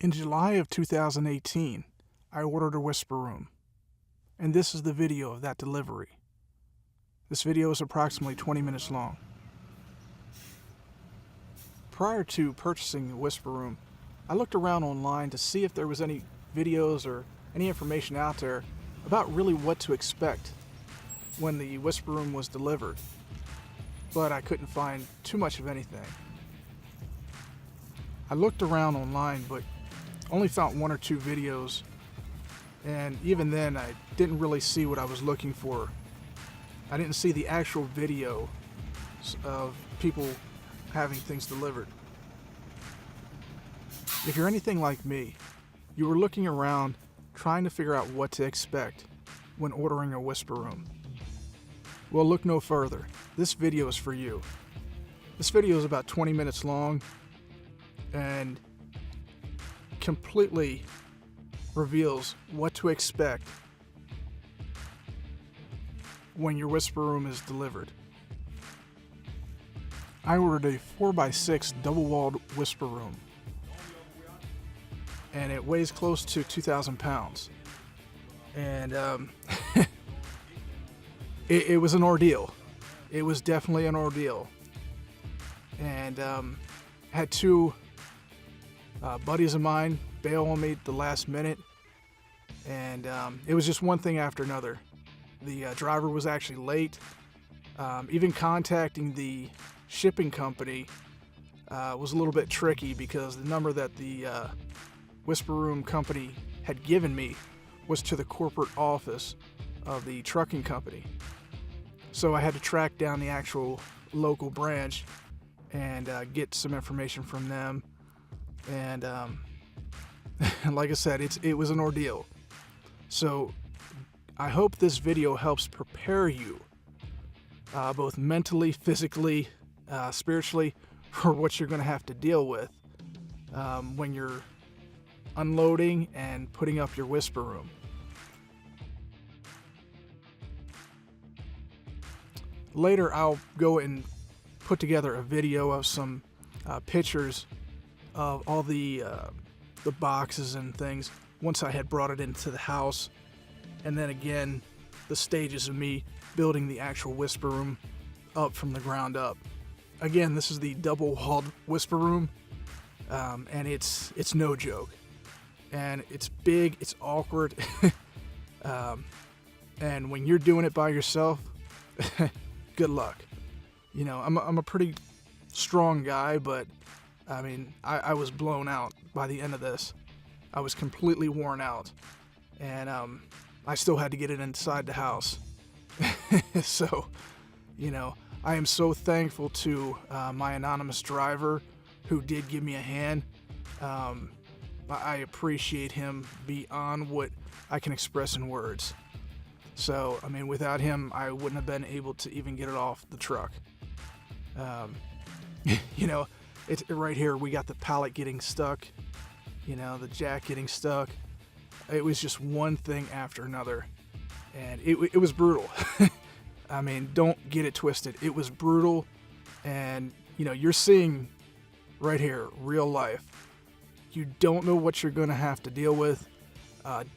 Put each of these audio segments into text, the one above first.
In July of 2018, I ordered a whisper room, and this is the video of that delivery. This video is approximately 20 minutes long. Prior to purchasing the whisper room, I looked around online to see if there was any videos or any information out there about really what to expect when the whisper room was delivered, but I couldn't find too much of anything. I looked around online, but only found one or two videos, and even then I didn't really see what I was looking for. I didn't see the actual video of people having things delivered. If you're anything like me, you were looking around trying to figure out what to expect when ordering a whisper room. Well, look no further. This video is for you. This video is about 20 minutes long and completely reveals what to expect when your whisper room is delivered. I ordered a 4x6 double-walled whisper room, and it weighs close to 2,000 pounds. And it was an ordeal. It was definitely an ordeal. And had two buddies of mine bail on me at the last minute, and it was just one thing after another. The driver was actually late. Even contacting the shipping company was a little bit tricky because the number that the whisper room company had given me was to the corporate office of the trucking company. So I had to track down the actual local branch and get some information from them. And like I said, it was an ordeal. So I hope this video helps prepare you both mentally, physically, spiritually for what you're going to have to deal with when you're unloading and putting up your whisper room. Later, I'll go and put together a video of some pictures of all the boxes and things once I had brought it into the house, and then again the stages of me building the actual whisper room up from the ground up. Again, this is the double-walled whisper room, and it's no joke, and it's big, it's awkward, and when you're doing it by yourself, good luck. You know, I'm a pretty strong guy, but I mean, I was blown out by the end of this. I was completely worn out, and I still had to get it inside the house. So, you know, I am so thankful to my anonymous driver who did give me a hand. I appreciate him beyond what I can express in words. So, I mean, without him, I wouldn't have been able to even get it off the truck. You know, it's right here. We got the pallet getting stuck, you know, the jack getting stuck. It was just one thing after another, and it was brutal. I mean, don't get it twisted. It was brutal, and you know, you're seeing right here real life. You don't know what you're going to have to deal with.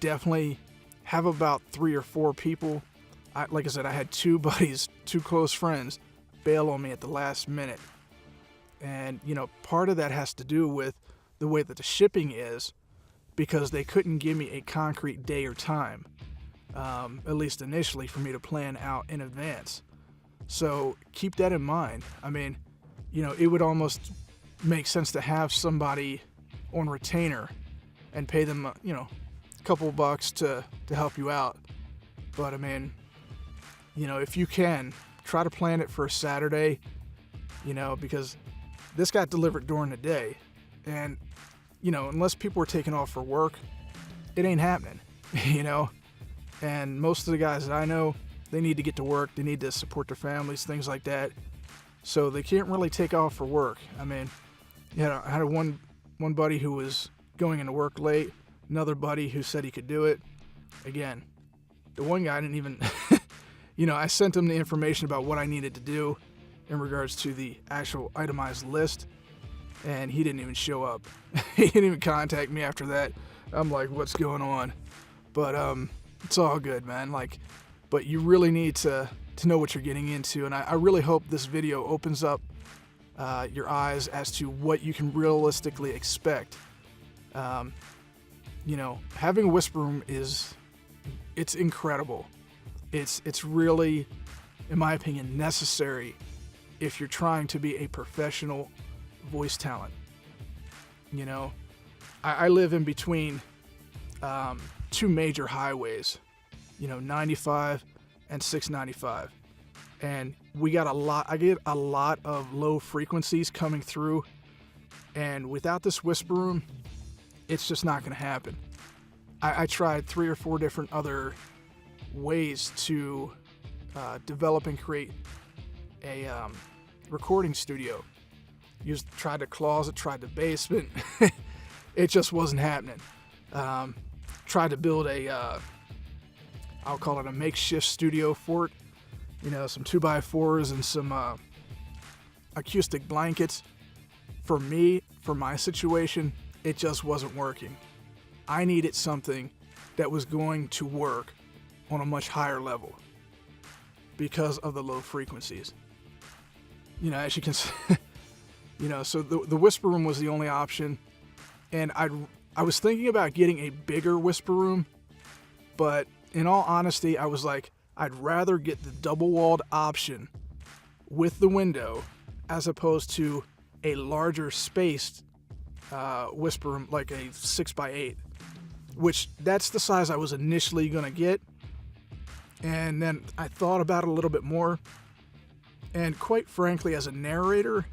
Definitely have about 3 or 4 people. Like I said, I had 2 buddies, 2 close friends, bail on me at the last minute. And, you know, part of that has to do with the way that the shipping is, because they couldn't give me a concrete day or time, at least initially, for me to plan out in advance. So keep that in mind. I mean, you know, it would almost make sense to have somebody on retainer and pay them, you know, a couple bucks to help you out. But I mean, you know, if you can, try to plan it for a Saturday, you know, because this got delivered during the day, and you know, unless people are taking off for work, it ain't happening. You know, and most of the guys that I know, they need to get to work, they need to support their families, things like that, so they can't really take off for work. I mean, you know, I had one buddy who was going into work late, another buddy who said he could do it. Again, the one guy didn't even you know, I sent him the information about what I needed to do in regards to the actual itemized list, and he didn't even show up. He didn't even contact me after that. I'm like, what's going on? But it's all good, man. Like, but you really need to know what you're getting into, and I really hope this video opens up your eyes as to what you can realistically expect. You know, having a whisper room it's incredible. It's really, in my opinion, necessary if you're trying to be a professional voice talent. You know, I live in between two major highways, you know, 95 and 695. And I get a lot of low frequencies coming through. And without this whisper room, it's just not going to happen. I tried 3 or 4 different other ways to develop and create a recording studio. Tried the closet, tried the basement. It just wasn't happening. Tried to build I'll call it a makeshift studio fort. You know, some 2x4s and some acoustic blankets. For me, for my situation, it just wasn't working. I needed something that was going to work on a much higher level because of the low frequencies. You know, as you can see, you know, so the whisper room was the only option. And I was thinking about getting a bigger whisper room, but in all honesty, I was like, I'd rather get the double-walled option with the window as opposed to a larger spaced whisper room, like a 6x8, which that's the size I was initially going to get. And then I thought about it a little bit more. And quite frankly, as a narrator,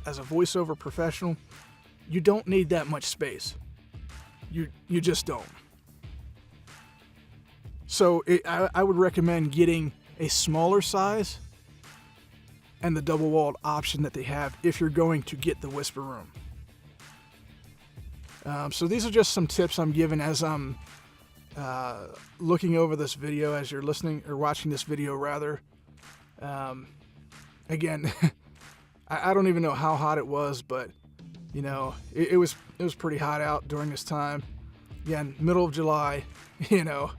as a voiceover professional, you don't need that much space. You just don't. So I would recommend getting a smaller size and the double-walled option that they have if you're going to get the whisper room. So these are just some tips I'm giving as I'm looking over this video, as you're listening or watching this video rather. Again, I don't even know how hot it was, but you know, it was pretty hot out during this time. Again, middle of July, you know,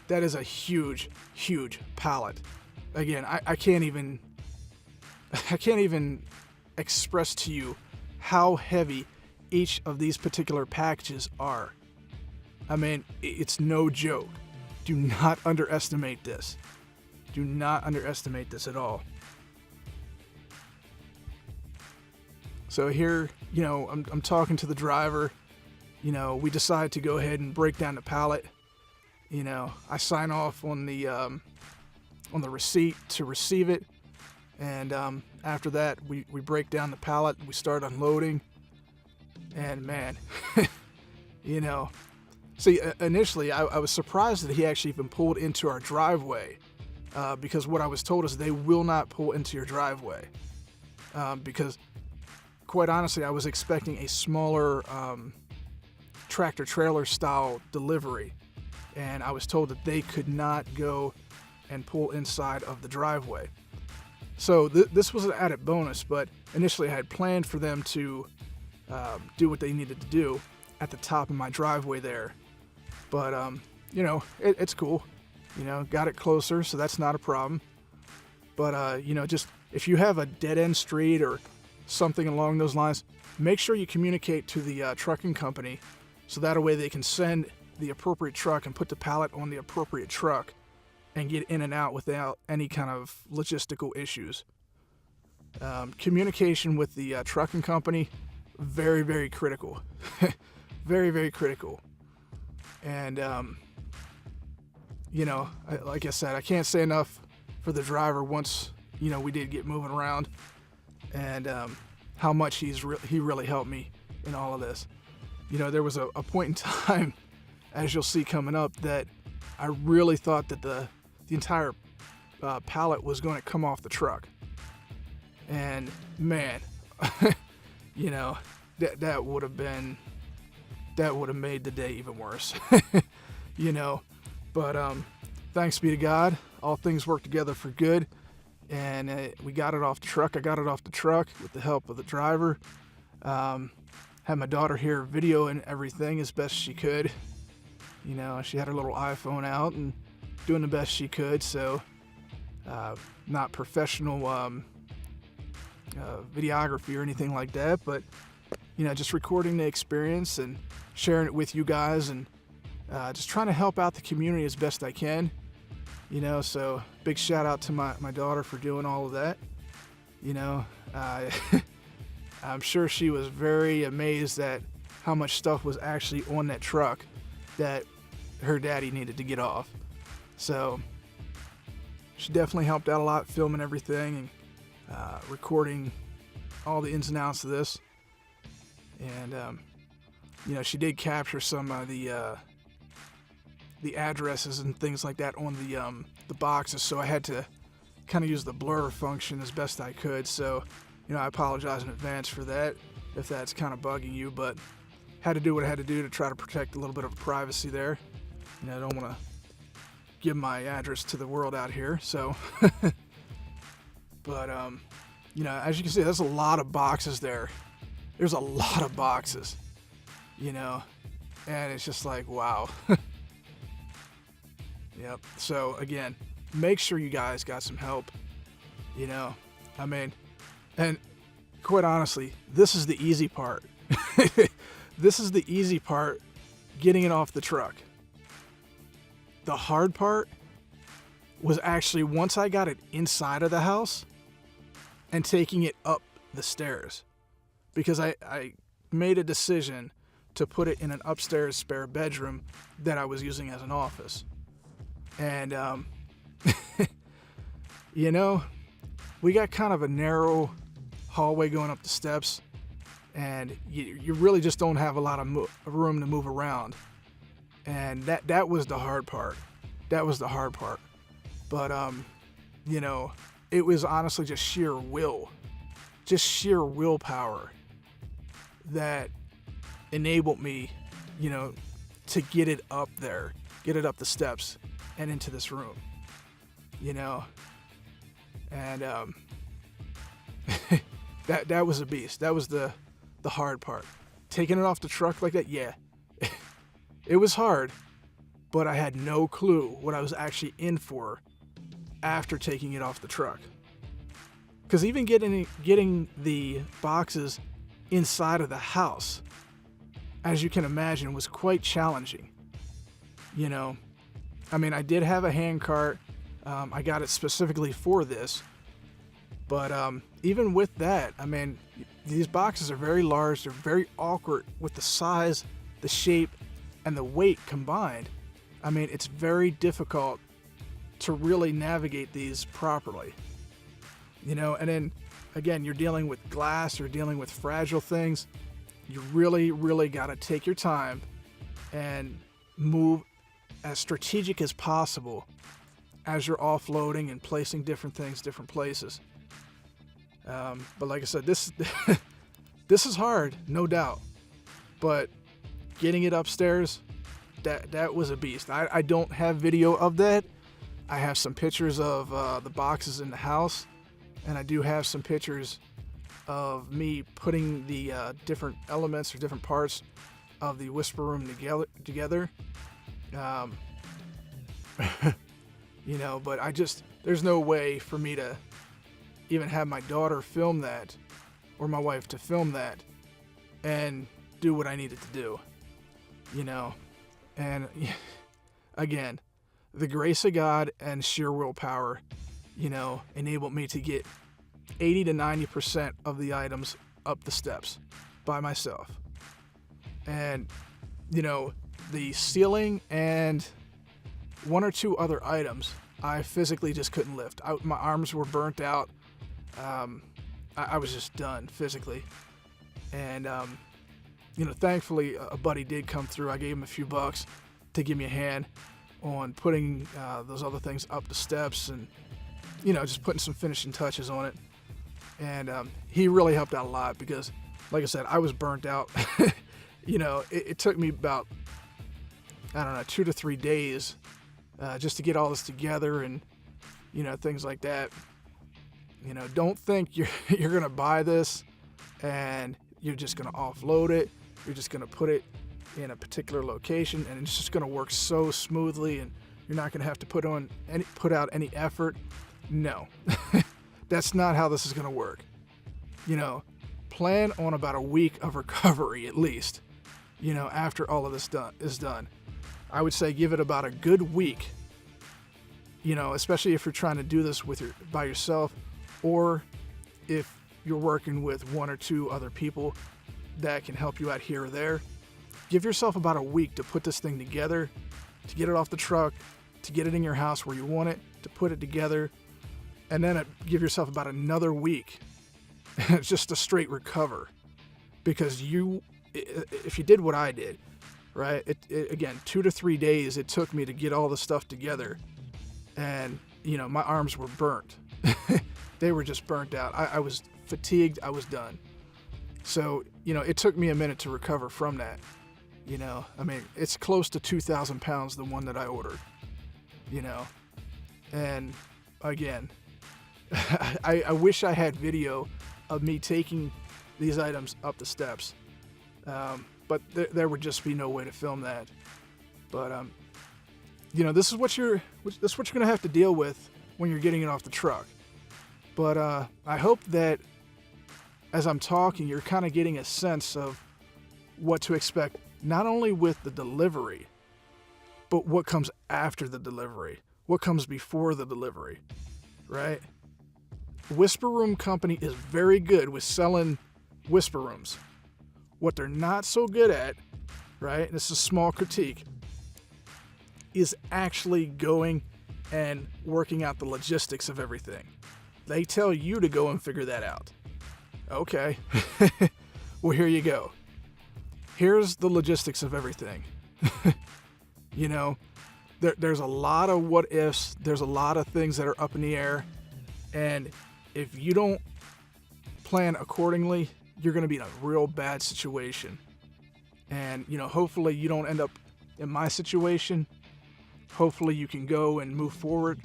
that is a huge pallet. Again, I can't even express to you how heavy each of these particular packages are. I mean, it's no joke. Do not underestimate this. Do not underestimate this at all. So here, you know, I'm talking to the driver. You know, we decide to go ahead and break down the pallet. You know, I sign off on the receipt to receive it, and after that, we break down the pallet. We start unloading, and man, you know, see, initially I was surprised that he actually even pulled into our driveway, because what I was told is they will not pull into your driveway, because quite honestly, I was expecting a smaller tractor trailer style delivery, and I was told that they could not go and pull inside of the driveway. So this was an added bonus, but initially I had planned for them to do what they needed to do at the top of my driveway there. But you know, it's cool. You know, got it closer, so that's not a problem. But you know, just if you have a dead end street or something along those lines, make sure you communicate to the trucking company, so that way they can send the appropriate truck and put the pallet on the appropriate truck and get in and out without any kind of logistical issues. Communication with the trucking company, very critical. very critical. And you know, like I said, I can't say enough for the driver once, you know, we did get moving around, and how much he really helped me in all of this. You know, there was a point in time, as you'll see coming up, that I really thought that the entire pallet was going to come off the truck. And man, you know, that would have made the day even worse. You know, but thanks be to God, all things work together for good, and we got it off the truck. I got it off the truck with the help of the driver. Had my daughter here videoing everything as best she could. You know, she had her little iPhone out and doing the best she could. So, not professional videography or anything like that, but you know, just recording the experience and sharing it with you guys, and just trying to help out the community as best I can. You know, so big shout out to my daughter for doing all of that. You know, I'm sure she was very amazed at how much stuff was actually on that truck that her daddy needed to get off. So she definitely helped out a lot, filming everything and recording all the ins and outs of this. And you know, she did capture some of the addresses and things like that on the boxes, so I had to kind of use the blur function as best I could. So, you know, I apologize in advance for that if that's kind of bugging you, but had to do what I had to do to try to protect a little bit of privacy there. You know, I don't want to give my address to the world out here, so. But you know, as you can see, there's a lot of boxes there. There's a lot of boxes, you know, and it's just like, wow. Yep. So again, make sure you guys got some help, you know, I mean, and quite honestly, this is the easy part. This is the easy part, getting it off the truck. The hard part was actually once I got it inside of the house and taking it up the stairs, because I made a decision to put it in an upstairs spare bedroom that I was using as an office. And, you know, we got kind of a narrow hallway going up the steps, and you really just don't have a lot of room to move around. And that was the hard part. That was the hard part. But, you know, it was honestly just sheer willpower that enabled me, you know, to get it up there, get it up the steps and into this room, you know. And that was a beast. That was the hard part. Taking it off the truck like that, yeah. It was hard, but I had no clue what I was actually in for after taking it off the truck. Because even getting the boxes inside of the house, as you can imagine, was quite challenging. You know, I mean, I did have a hand cart. I got it specifically for this. But even with that, I mean, these boxes are very large. They're very awkward with the size, the shape, and the weight combined. I mean, it's very difficult to really navigate these properly. You know, and then again, you're dealing with glass, you're dealing with fragile things. You really, really got to take your time and move as strategic as possible as you're offloading and placing different things, different places. But like I said, this is hard, no doubt. But getting it upstairs, that was a beast. I don't have video of that. I have some pictures of the boxes in the house, and I do have some pictures of me putting the different elements or different parts of the whisper room together. You know, but there's no way for me to even have my daughter film that, or my wife to film that and do what I needed to do, you know. And again, the grace of God and sheer willpower, you know, enabled me to get 80 to 90% of the items up the steps by myself. And, you know, the ceiling and one or two other items I physically just couldn't lift. My arms were burnt out. I was just done physically. And, you know, thankfully a buddy did come through. I gave him a few bucks to give me a hand on putting those other things up the steps and, you know, just putting some finishing touches on it. And he really helped out a lot because, like I said, I was burnt out. You know, it took me about, I don't know, 2 to 3 days just to get all this together and, you know, things like that. You know, don't think you're going to buy this and You're just going to offload it. You're just going to put it in a particular location, and it's just going to work so smoothly, and you're not going to have to put out any effort. No, that's not how this is going to work. You know, plan on about a week of recovery at least, you know, after all of this is done. I would say give it about a good week, you know, especially if you're trying to do this by yourself, or if you're working with one or two other people that can help you out here or there. Give yourself about a week to put this thing together, to get it off the truck, to get it in your house where you want it, to put it together, and then give yourself about another week just to straight recover. Because if you did what I did, right, again, 2 to 3 days it took me to get all the stuff together, and, you know, my arms were burnt. They were just burnt out. I was fatigued. I was done. So, you know, it took me a minute to recover from that. You know, I mean, it's close to 2,000 pounds, the one that I ordered, you know, and again, I wish I had video of me taking these items up the steps, but there would just be no way to film that. But, you know, this is what you're going to have to deal with when you're getting it off the truck. But I hope that as I'm talking, you're kind of getting a sense of what to expect, not only with the delivery, but what comes after the delivery, what comes before the delivery, right? Whisper Room Company is very good with selling whisper rooms. What they're not so good at, right, this is a small critique, is actually going and working out the logistics of everything. They tell you to go and figure that out. Okay, well, here you go. Here's the logistics of everything. You know, there's a lot of what ifs. There's a lot of things that are up in the air. And if you don't plan accordingly, you're going to be in a real bad situation. And, you know, hopefully you don't end up in my situation. Hopefully you can go and move forward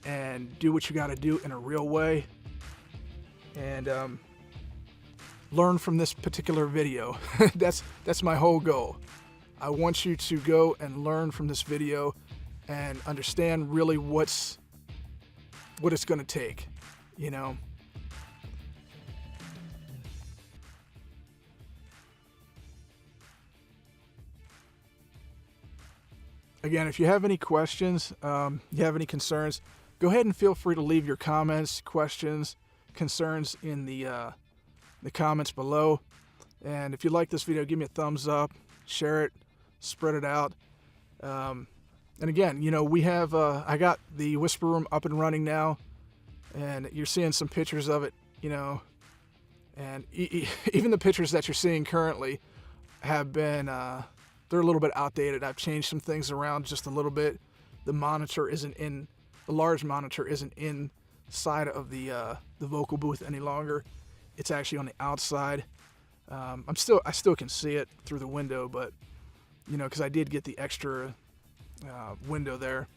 and do what you got to do in a real way. And, learn from this particular video. That's my whole goal. I want you to go and learn from this video and understand really what it's going to take, you know. Again, if you have any questions, you have any concerns, go ahead and feel free to leave your comments, questions, concerns in the comments below. And if you like this video, give me a thumbs up, share it, spread it out. And again, you know, we have I got the Whisper Room up and running now, and you're seeing some pictures of it, you know, and even the pictures that you're seeing currently have been they're a little bit outdated. I've changed some things around just a little bit. The large monitor isn't inside of the vocal booth any longer. It's actually on the outside. I still can see it through the window, but, you know, because I did get the extra window there.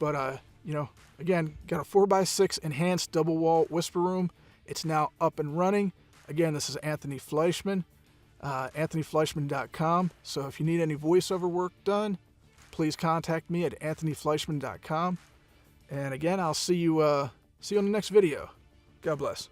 But, you know, again, got a 4x6 enhanced double wall whisper room. It's now up and running. Again, this is Anthony Fleischmann, anthonyfleischmann.com. So if you need any voiceover work done, please contact me at anthonyfleischmann.com. And again, I'll see you on the next video. God bless.